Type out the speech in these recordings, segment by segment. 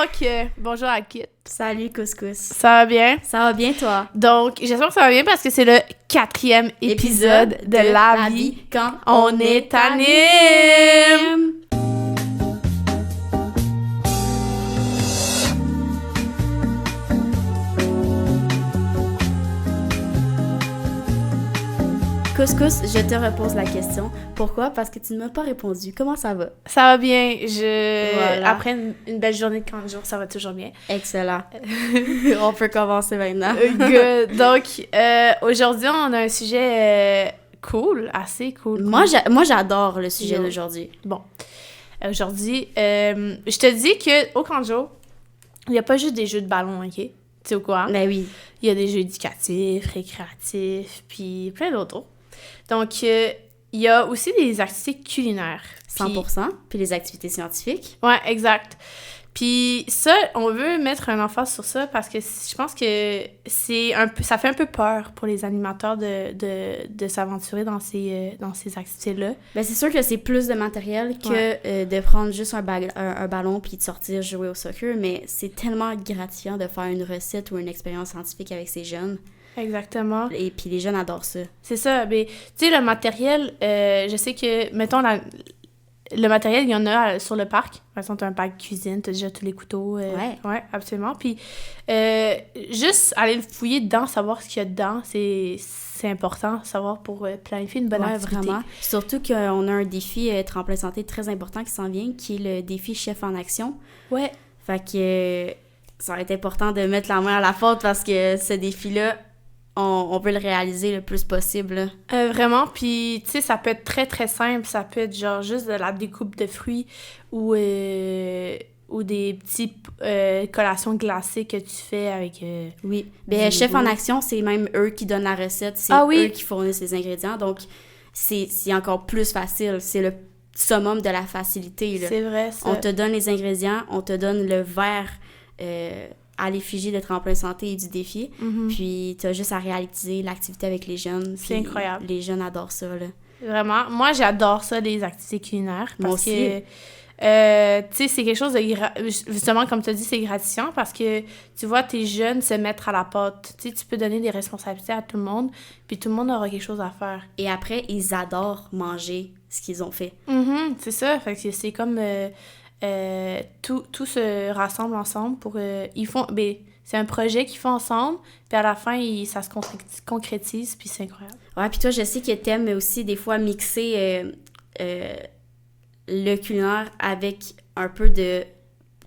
Donc, bonjour à Kit. Salut Couscous. Ça va bien? Ça va bien toi? Donc, j'espère que ça va bien parce que c'est le 4e épisode de La vie quand on est anime. Couscous, je te repose la question. Pourquoi? Parce que tu ne m'as pas répondu. Comment ça va? Ça va bien. Voilà. Après une belle journée de 40 jours, ça va toujours bien. Excellent. On peut commencer maintenant. Good. Donc, aujourd'hui, on a un sujet cool, assez cool. Moi, j'adore le sujet d'aujourd'hui. Bon. Aujourd'hui, je te dis qu'au Kanjo, il n'y a pas juste des jeux de ballon, OK? Tu sais ou quoi? Ben oui. Il y a des jeux éducatifs, récréatifs, puis plein d'autres. Donc, il y a aussi des activités culinaires. 100%. Puis les activités scientifiques. Ouais, exact. Puis ça, on veut mettre un emphase sur ça parce que je pense que ça fait un peu peur pour les animateurs de s'aventurer dans ces activités-là. Ben c'est sûr que c'est plus de matériel que de prendre juste un ballon puis de sortir jouer au soccer, mais c'est tellement gratifiant de faire une recette ou une expérience scientifique avec ces jeunes. Exactement. Et puis les jeunes adorent ça. C'est ça. Mais tu sais, le matériel, je sais que, mettons, le matériel, il y en a sur le parc. Par exemple, t'as un parc cuisine, t'as déjà tous les couteaux. Ouais, absolument. Puis, juste aller le fouiller dedans, savoir ce qu'il y a dedans, c'est important, savoir pour planifier une bonne activité. Vraiment. Surtout qu'on a un défi tremplin santé très important qui s'en vient, qui est le défi Chef en action. Ouais. Fait que ça va être important de mettre la main à la pâte parce que ce défi-là, on peut le réaliser le plus possible. Vraiment, puis tu sais, ça peut être très très simple, ça peut être genre juste de la découpe de fruits ou des petits collations glacées que tu fais avec... Oui, ben Chef en action, c'est même eux qui donnent la recette, c'est eux qui fournissent les ingrédients, donc c'est encore plus facile, c'est le summum de la facilité. Là. C'est vrai, ça. On te donne les ingrédients, on te donne le verre... à l'effigie de tremplin santé et du défi. Mm-hmm. Puis t'as juste à réaliser l'activité avec les jeunes. C'est incroyable. Les jeunes adorent ça, là. Vraiment. Moi, j'adore ça, les activités culinaires. Moi aussi. Que, tu sais, c'est quelque chose de... Justement, comme tu as dit, c'est gratifiant parce que, tu vois, tes jeunes se mettre à la pâte. Tu sais, tu peux donner des responsabilités à tout le monde, puis tout le monde aura quelque chose à faire. Et après, ils adorent manger ce qu'ils ont fait. Mm-hmm, c'est ça. Fait que c'est comme... tout se rassemble ensemble pour... c'est un projet qu'ils font ensemble, puis à la fin, ça se concrétise, puis c'est incroyable. Ouais, puis toi, je sais que t'aimes aussi des fois mixer le culinaire avec un peu de...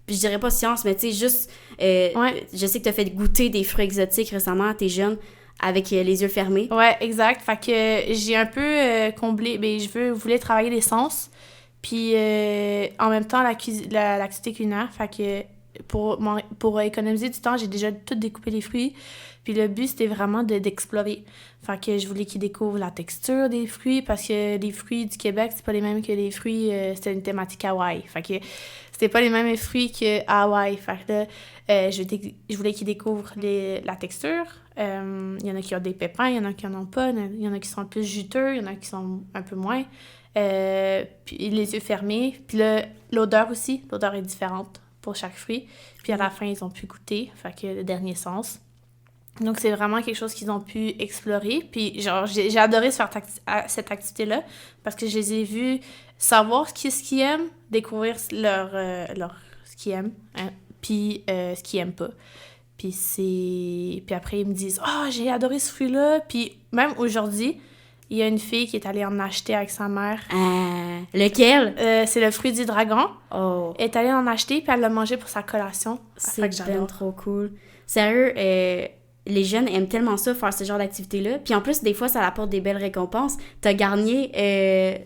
Je dirais pas science, mais tu sais, juste... Je sais que t'as fait goûter des fruits exotiques récemment à tes jeunes avec les yeux fermés. Ouais, exact. Fait que j'ai un peu comblé... je voulais travailler les sens, puis en même temps, l'activité culinaire, fait que pour économiser du temps, j'ai déjà tout découpé les fruits. Puis le but, c'était vraiment d'explorer. Fait que je voulais qu'ils découvrent la texture des fruits, parce que les fruits du Québec, c'est pas les mêmes que les fruits... c'était une thématique Hawaï. Fait que c'était pas les mêmes fruits qu'à Hawaï. Fait que là, je voulais qu'ils découvrent la texture. Il y en a qui ont des pépins, il y en a qui en ont pas. Il y en a qui sont plus juteux, il y en a qui sont un peu moins. Puis les yeux fermés. Puis là, l'odeur aussi. L'odeur est différente pour chaque fruit. Puis à la fin, ils ont pu goûter. Fait que le dernier sens. Donc, c'est vraiment quelque chose qu'ils ont pu explorer. Puis, genre, j'ai adoré faire cette activité-là parce que je les ai vus savoir ce qu'ils aiment, découvrir ce qu'ils aiment, hein, puis ce qu'ils aiment pas. Puis après, ils me disent « Ah, j'ai adoré ce fruit-là! » Puis même aujourd'hui, il y a une fille qui est allée en acheter avec sa mère. Lequel? C'est le fruit du dragon. Oh. Elle est allée en acheter, puis elle l'a mangé pour sa collation. C'est bien trop cool. Sérieux, les jeunes aiment tellement ça, faire ce genre d'activité-là. Puis en plus, des fois, ça apporte des belles récompenses. T'as gagné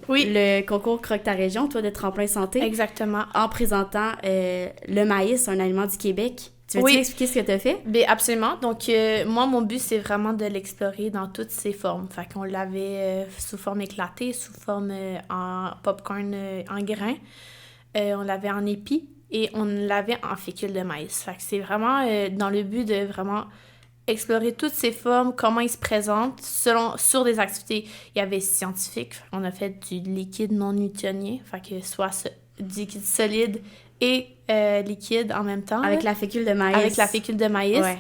le concours Croque ta région, toi, de tremplin santé. Exactement. En présentant le maïs, un aliment du Québec. Tu veux expliquer ce que t'as fait? Bien, absolument. Donc, moi, mon but, c'est vraiment de l'explorer dans toutes ses formes. Fait qu'on l'avait sous forme éclatée, sous forme en popcorn en grains. On l'avait en épis et on l'avait en fécule de maïs. Fait que c'est vraiment dans le but de vraiment explorer toutes ses formes, comment il se présente sur des activités. Il y avait scientifique, on a fait du liquide non newtonien, fait que soit du liquide solide et liquide en même temps. Avec la fécule de maïs. Avec la fécule de maïs. Ouais.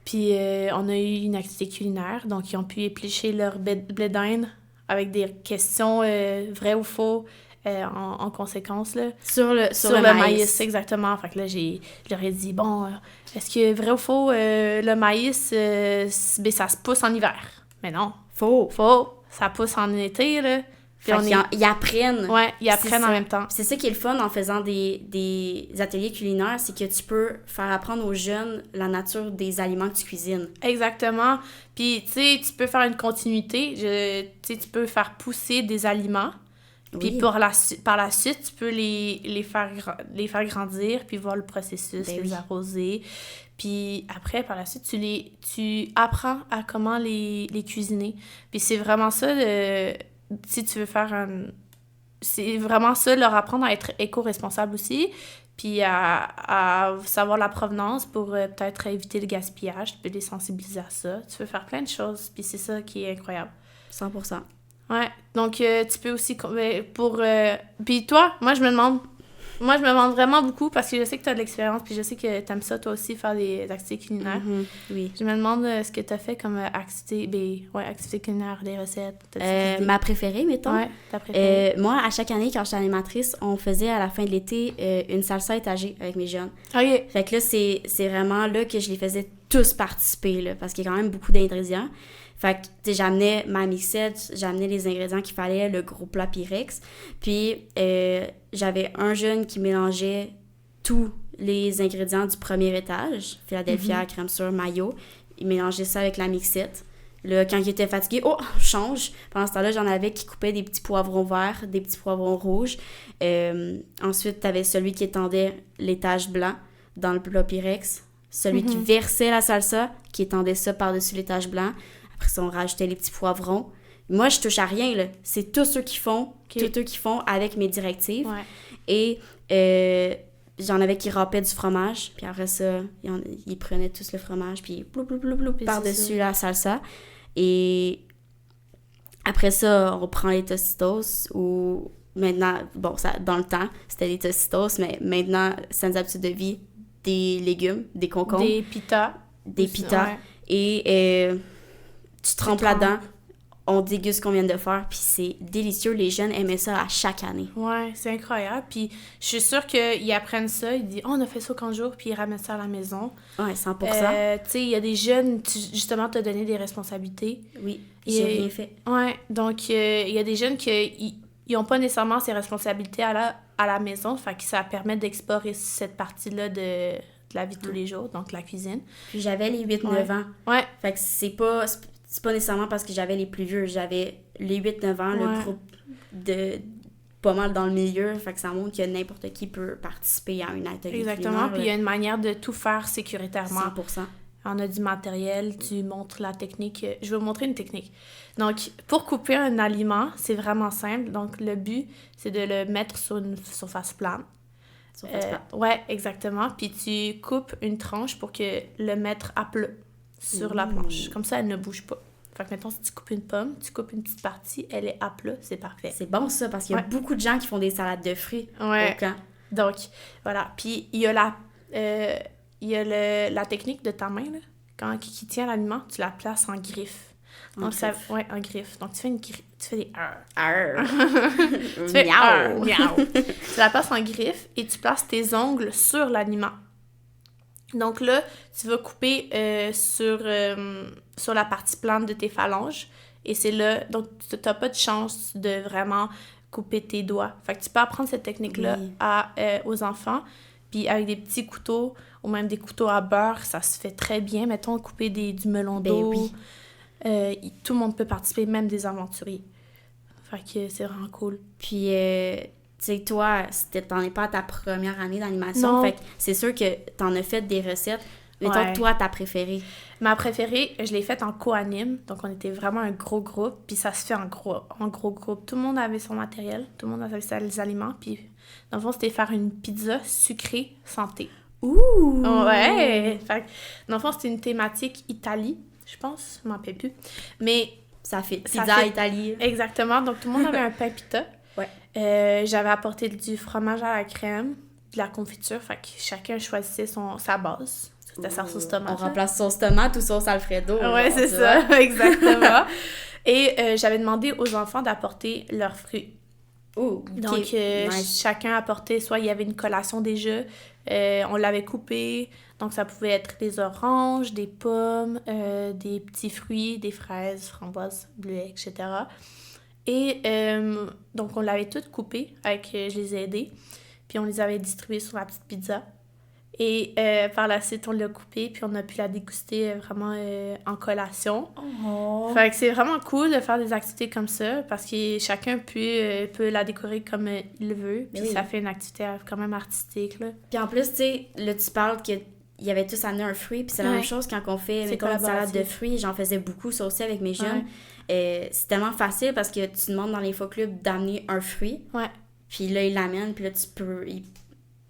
Puis on a eu une activité culinaire, donc ils ont pu éplucher leur blé d'Inde avec des questions vraies ou faux en conséquence, là. Sur le maïs, exactement. Fait que là, je leur ai dit, bon, est-ce que vrai ou faux, le maïs, ça se pousse en hiver? Mais non. Faux. Ça pousse en été, là. Ils apprennent. Ouais, ils apprennent en même temps. C'est ça qui est le fun en faisant des ateliers culinaires, c'est que tu peux faire apprendre aux jeunes la nature des aliments que tu cuisines. Exactement. Puis, tu sais, tu peux faire une continuité. Tu peux faire pousser des aliments. Puis par la suite, tu peux les faire grandir, puis voir le processus, les arroser. Puis après, par la suite, tu apprends à comment les cuisiner. Puis c'est vraiment ça, si tu veux faire c'est vraiment ça, leur apprendre à être éco-responsable aussi, puis à savoir la provenance pour peut-être éviter le gaspillage. Tu peux les sensibiliser à ça. Tu peux faire plein de choses, puis c'est ça qui est incroyable. 100%. Ouais, donc tu peux aussi puis toi, moi je me demande vraiment beaucoup parce que je sais que tu as de l'expérience puis je sais que tu aimes ça toi aussi faire des activités culinaires. Oui. Je me demande ce que tu as fait comme activité culinaire, des recettes. Ma préférée, mettons. Ouais, ta préférée. Moi, à chaque année, quand j'étais animatrice, on faisait à la fin de l'été une salsa étagée avec mes jeunes. OK. Fait que là, c'est vraiment là que je les faisais tous participer, là, parce qu'il y a quand même beaucoup d'ingrédients. Fait que, tu sais, j'amenais ma mixette, j'amenais les ingrédients qu'il fallait, le gros plat Pyrex. Puis, j'avais un jeune qui mélangeait tous les ingrédients du premier étage, Philadelphia, crème sure, mayo. Il mélangeait ça avec la mixette. Là, quand il était fatigué, change! Pendant ce temps-là, j'en avais qui coupaient des petits poivrons verts, des petits poivrons rouges. Ensuite, t'avais celui qui étendait l'étage blanc dans le plat Pyrex. Celui qui versait la salsa, qui étendait ça par-dessus l'étage blanc. Après ça, on rajoutait les petits poivrons. Moi, je touche à rien, là. C'est tous eux qui font, avec mes directives. Ouais. Et j'en avais qui râpaient du fromage. Puis après ça, ils prenaient tous le fromage, puis par-dessus la salsa. Et après ça, on prend les Tostitos ou maintenant, dans le temps, c'était les Tostitos, mais maintenant, c'est une habitude de vie, des légumes, des concombres. Des pitas. Ouais. Et tu trempes là-dedans, on déguste ce qu'on vient de faire, puis c'est délicieux. Les jeunes aimaient ça à chaque année. Ouais, c'est incroyable. Puis je suis sûre qu'ils apprennent ça. Ils disent « on a fait ça 15 jours », puis ils ramènent ça à la maison. Ouais, 100%. Tu sais, il y a des jeunes, justement, t'as donné des responsabilités. Oui, j'ai rien fait. Ouais, donc il y a des jeunes qui n'ont pas nécessairement ces responsabilités à la maison, fait que ça permet d'explorer cette partie-là de la vie de tous les jours, donc la cuisine. Puis j'avais les 8-9 ans. Ouais. Fait que c'est pas nécessairement parce que j'avais les plus vieux. J'avais les 8-9 ans, le groupe de pas mal dans le milieu. Fait que ça montre que n'importe qui peut participer à une atelier. Exactement. Puis il y a une manière de tout faire sécuritairement. 100%. On a du matériel, tu montres la technique. Je vais vous montrer une technique. Donc, pour couper un aliment, c'est vraiment simple. Donc, le but, c'est de le mettre sur une surface plane. Ouais, exactement. Puis tu coupes une tranche pour que le mettre à plat sur la planche. Comme ça, elle ne bouge pas. Fait que, mettons, si tu coupes une pomme, tu coupes une petite partie, elle est à plat, c'est parfait. C'est bon, ça, parce qu'il y a beaucoup de gens qui font des salades de fruits au camp. Donc, voilà. Puis, il y a la technique de ta main, là. Qui tient l'aliment, tu la places en griffe. Donc, en griffe. Donc, tu fais des tu fais miaou. Tu la places en griffe et tu places tes ongles sur l'aliment. Donc là, tu vas couper sur la partie plane de tes phalanges. Et c'est là, donc tu n'as pas de chance de vraiment couper tes doigts. Fait que tu peux apprendre cette technique-là aux enfants. Puis avec des petits couteaux ou même des couteaux à beurre, ça se fait très bien. Mettons, couper du melon d'eau. Tout le monde peut participer, même des aventuriers. Fait que c'est vraiment cool. Puis, tu sais, toi, t'en es pas à ta première année d'animation. Fait que c'est sûr que t'en as fait des recettes. Mettons que toi, ta préférée. Ma préférée, je l'ai faite en co-anime. Donc, on était vraiment un gros groupe. Puis ça se fait en gros groupe. Tout le monde avait son matériel. Tout le monde avait ses aliments. Puis, dans le fond, c'était faire une pizza sucrée santé. Ouh! Ouais! Fait que, dans le fond, c'était une thématique Italie. Je pense, je m'en rappelle plus. Mais ça fait pizza Italie. Exactement. Donc, tout le monde avait un pain pita. Ouais. J'avais apporté du fromage à la crème, de la confiture. Fait que chacun choisissait sa base. C'était sa sauce tomate. On remplace sauce tomate ou sauce Alfredo. Ouais, c'est ça, exactement. Et j'avais demandé aux enfants d'apporter leurs fruits. Oh, okay. Donc, nice. chacun apportait, soit il y avait une collation déjà, on l'avait coupé, donc ça pouvait être des oranges, des pommes, des petits fruits, des fraises, framboises, bleuets, etc. Et donc, on l'avait toutes coupées, je les ai aidés, puis on les avait distribuées sur la petite pizza. Et par la suite, on l'a coupée, puis on a pu la déguster vraiment en collation. Oh. Fait que c'est vraiment cool de faire des activités comme ça, parce que chacun peut la décorer comme il le veut, puis ça fait une activité quand même artistique, là. Puis en plus, tu sais, là, tu parles qu'il y avait tous amené un fruit, puis c'est la même chose quand on fait une salade de fruits. J'en faisais beaucoup, ça aussi, avec mes jeunes. C'est tellement facile, parce que tu demandes dans l'infoclub d'amener un fruit, puis là, ils l'amènent, puis là, tu peux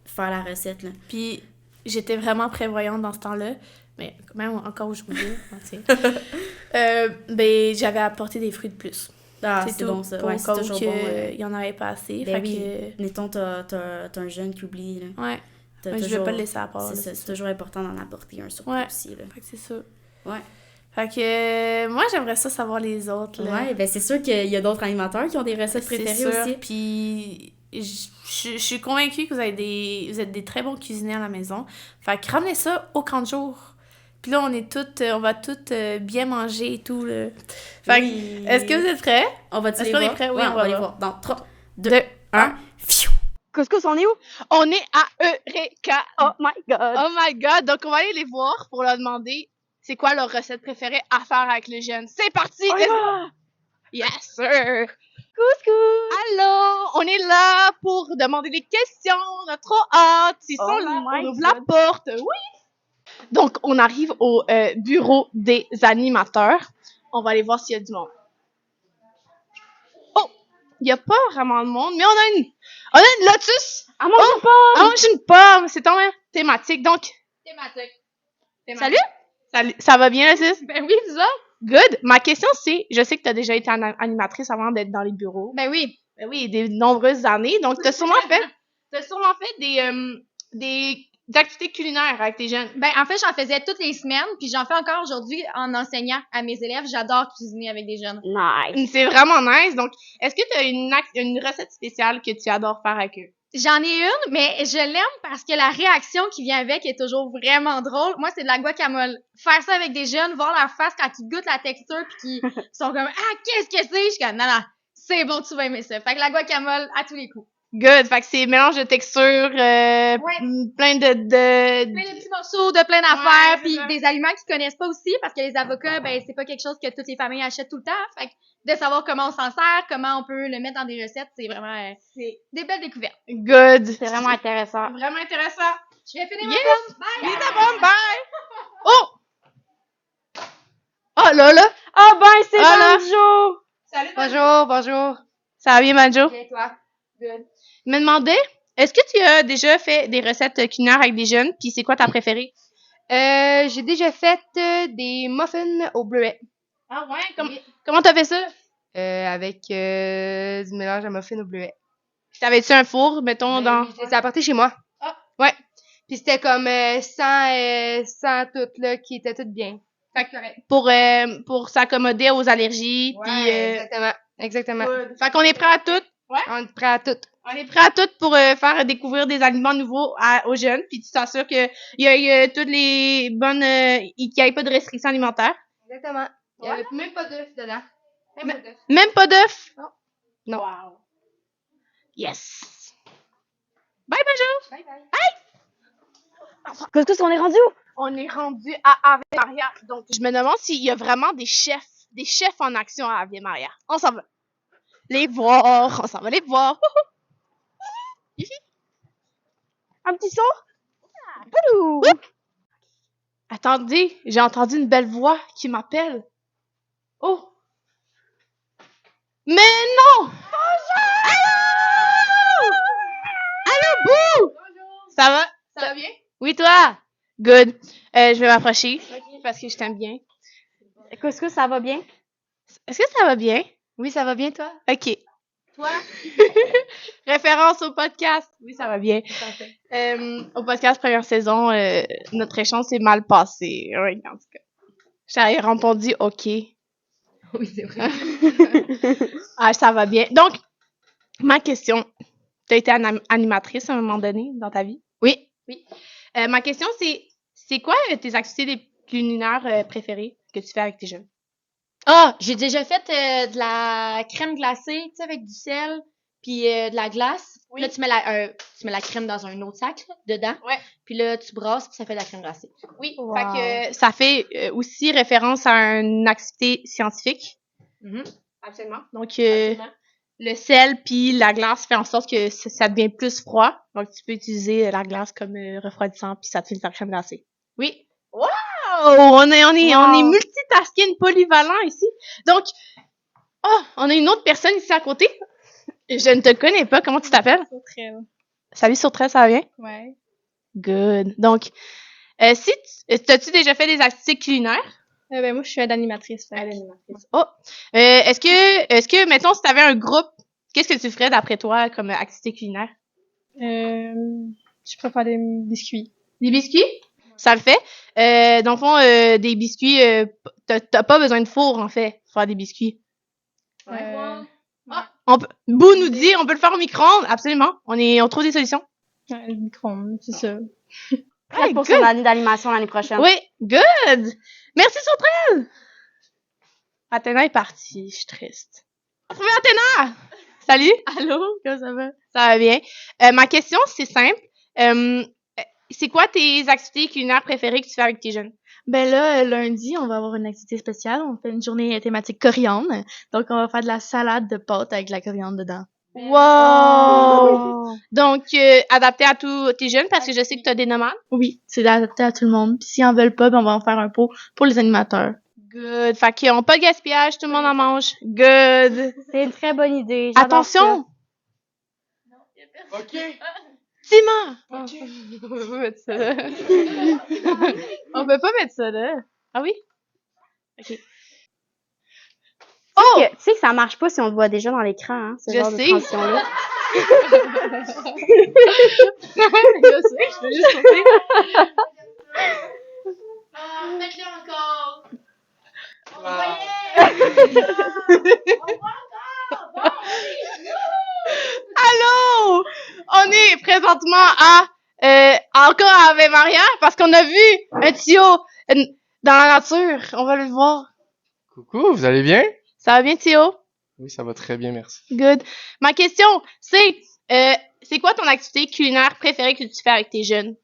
faire la recette, là. Puis j'étais vraiment prévoyante dans ce temps-là, mais même encore aujourd'hui, ben, j'avais apporté des fruits de plus. Ah, c'est bon, ça. Ouais, c'est toujours bon. Il y en avait pas assez. Ben mettons, t'as un jeune qui oublie, là. Ouais. Mais je vais pas le laisser à part. C'est toujours important d'en apporter un surtout aussi, là. Fait que c'est ça. Ouais. Fait que moi, j'aimerais ça savoir les autres, là. Ouais, ben c'est sûr qu'il y a d'autres animateurs qui ont des recettes préférées aussi. Puis je suis convaincue que vous êtes des très bons cuisiniers à la maison. Fait que ramenez ça au camp de jour. Puis là, on va toutes bien manger et tout, là. Fait que, est-ce que vous êtes prêts? Est-ce qu'on est prêts? Oui, on va aller voir. Dans 3, 2, 1. Couscous, on est où? On est à Eureka. Oh my God. Oh my God. Donc, on va aller les voir pour leur demander c'est quoi leur recette préférée à faire avec les jeunes. C'est parti! Yes, sir! Couscous! Allô! On est là pour demander des questions. On a trop hâte. Ils sont là. On ouvre la porte. Oui! Donc, on arrive au bureau des animateurs. On va aller voir s'il y a du monde. Oh! Il n'y a pas vraiment de monde, mais on a une lotus! À manger une pomme! À manger une pomme! C'est ton thématique. Donc, Thématique. Salut! Ça va bien, Lotus? Ben oui, vous autres? Good. Ma question, c'est, je sais que tu as déjà été animatrice avant d'être dans les bureaux. Ben oui. Ben oui, des nombreuses années. Donc, tu as sûrement fait des activités culinaires avec tes jeunes. Ben, en fait, j'en faisais toutes les semaines, puis j'en fais encore aujourd'hui en enseignant à mes élèves. J'adore cuisiner avec des jeunes. Nice. C'est vraiment nice. Donc, est-ce que tu as une recette spéciale que tu adores faire avec eux? J'en ai une, mais je l'aime parce que la réaction qui vient avec est toujours vraiment drôle. Moi, c'est de la guacamole. Faire ça avec des jeunes, voir leur face quand ils goûtent la texture puis qu'ils sont comme « Ah, qu'est-ce que c'est? » Je suis comme « Non, c'est bon, tu vas aimer ça. » Fait que la guacamole à tous les coups. Good. Fait que c'est mélange de textures, plein de petits morceaux, de plein d'affaires, puis des aliments qu'ils connaissent pas aussi, parce que les avocats, ben, c'est pas quelque chose que toutes les familles achètent tout le temps. Fait que de savoir comment on s'en sert, comment on peut le mettre dans des recettes, c'est vraiment des belles découvertes. Good. C'est vraiment intéressant. Vraiment intéressant. Je vais finir ma pomme. Bye! Finis ta pomme, bye! Oh! Oh là là! Oh ben, c'est Banjo! Salut, Bonjour. Ça va bien, Banjo? Bien, toi? Good. Je me demandais, est-ce que tu as déjà fait des recettes culinaires avec des jeunes, puis c'est quoi ta préférée? J'ai déjà fait des muffins au bleuet. Ah ouais? Comment t'as fait ça? Avec du mélange à muffins au bleuet. T'avais-tu un four, mettons, dans... Oui, je les ai apportés chez moi. Ah. Ouais. Puis c'était comme sans tout, là, qui était tout bien. Fait que pour s'accommoder aux allergies, puis... Exactement. Fait qu'on est prêt à tout. Ouais. On est prêt à tout. On est prêt à tout pour faire découvrir des aliments nouveaux aux jeunes, puis tu t'assures qu'il y a toutes les bonnes... qu'il n'y ait pas de restrictions alimentaires. Exactement. Il n'y avait même pas d'œufs dedans. Même pas d'œufs? Non. Wow. Yes. Bye, bonjour. Bye bye. Bye. Couscous, on est rendu où? On est rendu à Ave Maria. Donc, je me demande s'il y a vraiment des chefs en action à Ave Maria. On s'en va les voir. On s'en va les voir. Un petit saut? Attendez, j'ai entendu une belle voix qui m'appelle. Oh! Mais non! Bonjour! Allô, Bou! Bonjour! Ça va? Ça va bien? Oui, toi? Good. Je vais m'approcher parce que je t'aime bien. Couscous, ça va bien? Est-ce que ça va bien? Oui, ça va bien, toi? OK. Toi? Référence au podcast. Oui, ça va bien. Au podcast première saison, notre échange s'est mal passé. Oui, en tout cas. J'avais répondu OK. Oui, c'est vrai. Ah, ça va bien. Donc, ma question. Tu as été animatrice à un moment donné dans ta vie? Oui. Ma question, c'est quoi tes activités les culinaires préférées que tu fais avec tes jeunes? Ah, j'ai déjà fait de la crème glacée, tu sais, avec du sel, puis de la glace. Oui. Là, tu mets la crème dans un autre sac, là, dedans. Ouais. Puis là, tu brasses, puis ça fait de la crème glacée. Oui. Wow. Fait que ça fait aussi référence à une activité scientifique. Absolument. Donc, Absolument. le sel puis la glace fait en sorte que ça devient plus froid. Donc, tu peux utiliser la glace comme refroidissant puis ça te fait de la crème glacée. Oui. Wow! On est multitasking, polyvalent ici. Donc, on a une autre personne ici à côté. Je ne te connais pas. Comment tu t'appelles? Sauterelle. Salut Sauterelle, ça va bien? Ouais. Good. Donc, t'as-tu déjà fait des activités culinaires? Ben, moi, je suis aide-animatrice. Oh! Est-ce que, mettons, si t'avais un groupe, qu'est-ce que tu ferais d'après toi comme activité culinaire? Je préfère des biscuits. Des biscuits? Ça le fait. Dans le fond, des biscuits, t'as pas besoin de four, en fait, pour faire des biscuits. Boo nous dit, on peut le faire au micro-ondes. Absolument. On trouve des solutions. Le micro-ondes, c'est ça. Prête pour son année d'animation l'année prochaine. Oui, good! Merci, Sauterelle! Athéna est partie, je suis triste. On trouve Athéna! Salut! Allô? Comment ça va? Ça va bien. Ma question, c'est simple. C'est quoi tes activités culinaires préférées que tu fais avec tes jeunes? Ben là, lundi, on va avoir une activité spéciale. On fait une journée thématique coriandre. Donc, on va faire de la salade de pâtes avec de la coriandre dedans. Wow! Donc, adapté à tous tes jeunes, parce que je sais que tu as des nomades. Oui, c'est adapté à tout le monde. Puis s'ils en veulent pas, ben on va en faire un pot pour les animateurs. Good. Fait qu'ils ont pas de gaspillage, tout le monde en mange. Good. C'est une très bonne idée. J'adore Attention! OK. Timon! On peut pas mettre ça là. On peut pas mettre ça là. Ah oui? ça. Tu sais que ça marche pas si on le voit déjà dans l'écran, hein, ce Je genre sais. de transition-là. Je sais, je veux juste sauter. Faites-le encore! Allô? On est présentement encore à Ave Maria parce qu'on a vu un tuyau dans la nature. On va le voir. Coucou, vous allez bien? Ça va bien, Théo? Oui, ça va très bien, merci. Good. Ma question, c'est quoi ton activité culinaire préférée que tu fais avec tes jeunes?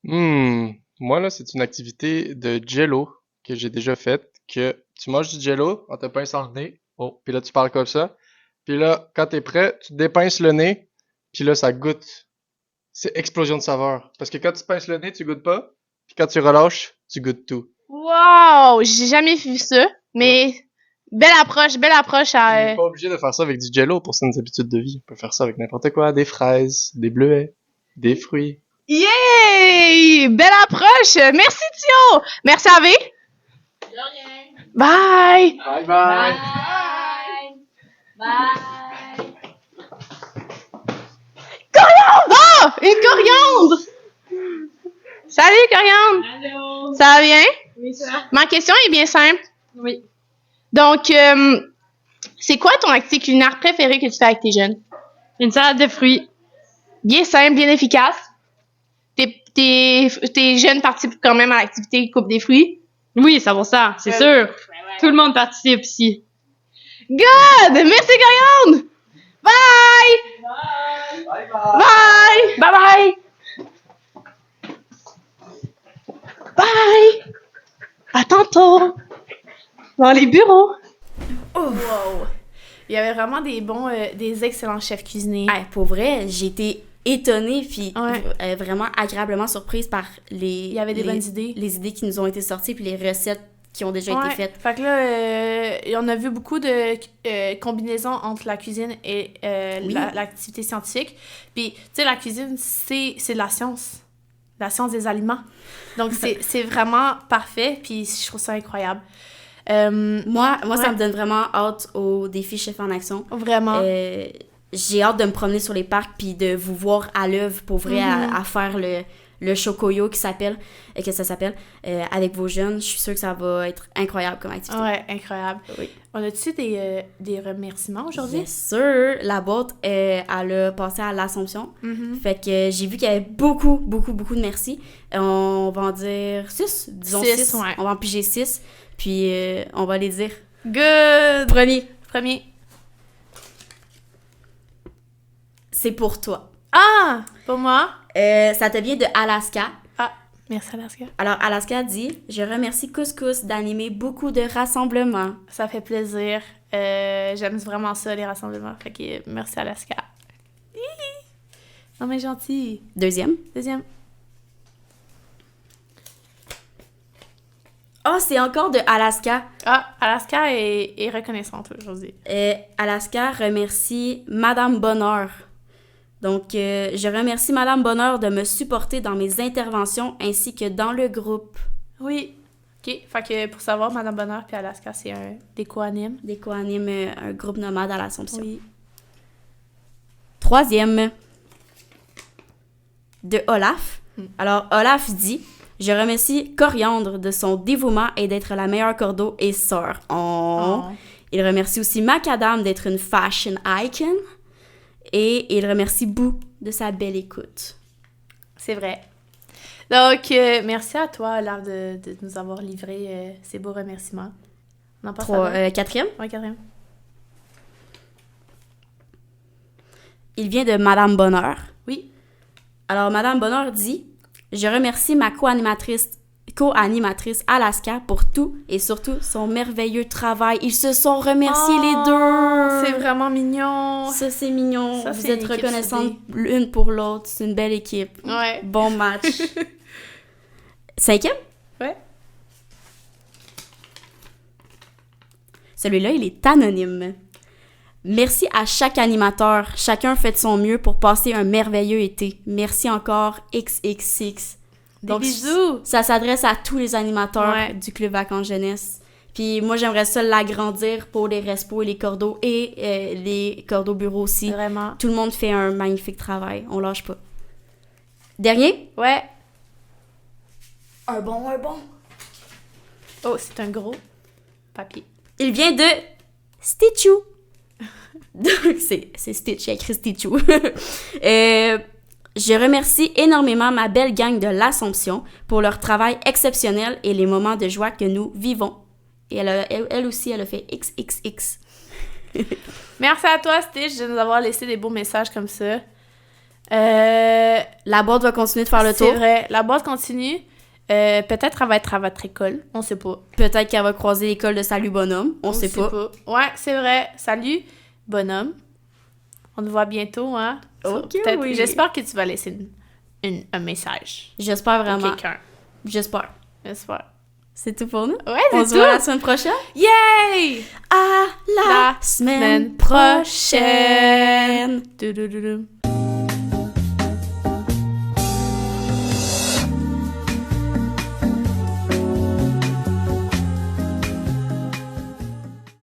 Moi, là, c'est une activité de jello que j'ai déjà faite, que tu manges du jello, on te pince en nez, puis là, tu parles comme ça, puis là, quand t'es prêt, tu te dépinces le nez, puis là, ça goûte. C'est explosion de saveur. Parce que quand tu pinces le nez, tu goûtes pas, puis quand tu relâches, tu goûtes tout. Wow! J'ai jamais vu ça, mais belle approche On n'est à... pas obligé de faire ça avec du jello pour certaines habitudes de vie. On peut faire ça avec n'importe quoi, des fraises, des bleuets, des fruits. Yay! Belle approche! Merci, Thio! Merci, Ave! De rien. Bye! Bye bye! Bye! Oh! Une coriandre! Salut, coriandre! Allô? Ça va bien? Oui, ça. Ma question est bien simple. Oui. Donc, c'est quoi ton activité culinaire préférée que tu fais avec tes jeunes? Une salade de fruits. Bien simple, bien efficace. Tes jeunes participent quand même à l'activité coupe des fruits. Oui, ça va ça, c'est sûr. Tout le monde participe ici. Good! Merci, coriandre! Bye! Bye Bye! bye! Bye bye! Bye! À tantôt! Dans les bureaux! Wow! Il y avait vraiment des excellents chefs cuisiniers. Hey, pour vrai, j'ai été étonnée puis Ouais. vraiment agréablement surprise par Il y avait des bonnes idées. les idées qui nous ont été sorties puis les recettes qui ont déjà été faites. Fait que là, on a vu beaucoup de combinaisons entre la cuisine et Oui. l'activité scientifique. Puis, tu sais, la cuisine, c'est de la science. La science des aliments. Donc, c'est vraiment parfait. Puis, je trouve ça incroyable. Moi, ça me donne vraiment hâte au défi Chef en Action. Vraiment. J'ai hâte de me promener sur les parcs puis de vous voir à l'œuvre pour vrai à faire le Chocoyo que ça s'appelle avec vos jeunes. Je suis sûre que ça va être incroyable comme activité. Ouais, incroyable. Oui. On a-tu des remerciements aujourd'hui? Bien sûr, la boîte, elle a passé à l'Assomption. Fait que j'ai vu qu'il y avait beaucoup de merci. On va en dire 6, disons 6. Ouais. On va en piger 6, puis on va les dire. Good! Premier. C'est pour toi. Ah! Pour moi? Ça te vient de Alaska. Ah, merci Alaska. Alors, Alaska dit « Je remercie Couscous d'animer beaucoup de rassemblements. Ça fait plaisir. J'aime vraiment ça, les rassemblements. Fait que merci Alaska. Hihi. Non mais gentil. » Deuxième. Oh, c'est encore de Alaska. Ah, Alaska est reconnaissante aujourd'hui. Alaska remercie Madame Bonheur. Donc, je remercie Madame Bonheur de me supporter dans mes interventions ainsi que dans le groupe. Oui. OK. Fait que pour savoir, Madame Bonheur puis Alaska, c'est des co-animes. Des co-anime un groupe nomade à l'Assomption. Oui. Troisième. De Olaf. Alors, Olaf dit « Je remercie Coriandre de son dévouement et d'être la meilleure cordeau et sœur. Oh. Il remercie aussi Macadam d'être une fashion icon. Et il remercie Boo de sa belle écoute. C'est vrai. Donc, merci à toi, Olaf, de nous avoir livré ces beaux remerciements. On en passe à quatrième. Oui, quatrième. Il vient de Madame Bonheur. Oui. Alors, Madame Bonheur dit « Je remercie ma co-animatrice Alaska pour tout et surtout son merveilleux travail. Ils se sont remerciés les deux. C'est vraiment mignon. Ça, c'est mignon. Ça, vous êtes reconnaissantes l'une pour l'autre. C'est une belle équipe. Ouais. Bon match. Cinquième? Ouais. Celui-là, il est anonyme. Merci à chaque animateur. Chacun fait de son mieux pour passer un merveilleux été. Merci encore, XXX. Donc, bisous! Ça s'adresse à tous les animateurs du Club Vacances Jeunesse. Puis moi, j'aimerais ça l'agrandir pour les respos et les cordeaux et les cordeaux bureaux aussi. Vraiment. Tout le monde fait un magnifique travail. On lâche pas. Dernier? Ouais. Un bon. Oh, c'est un gros papier. Il vient de Stitchou. Donc, c'est Stitch, il y a écrit Stitchou. Je remercie énormément ma belle gang de l'Assomption pour leur travail exceptionnel et les moments de joie que nous vivons. Et elle aussi, elle a fait XXX. Merci à toi, Stitch, de nous avoir laissé des beaux messages comme ça. La boîte va continuer de faire le tour. C'est vrai, la boîte continue. Peut-être elle va être à votre école, on sait pas. Peut-être qu'elle va croiser l'école de Salut Bonhomme, on sait pas. Ouais, c'est vrai. Salut, Bonhomme. On te voit bientôt, hein? Ok, oui. J'espère que tu vas laisser un message. J'espère vraiment. Quelqu'un. J'espère. C'est tout pour nous? Ouais, on se voit la semaine prochaine? Yay! À la semaine prochaine! prochaine.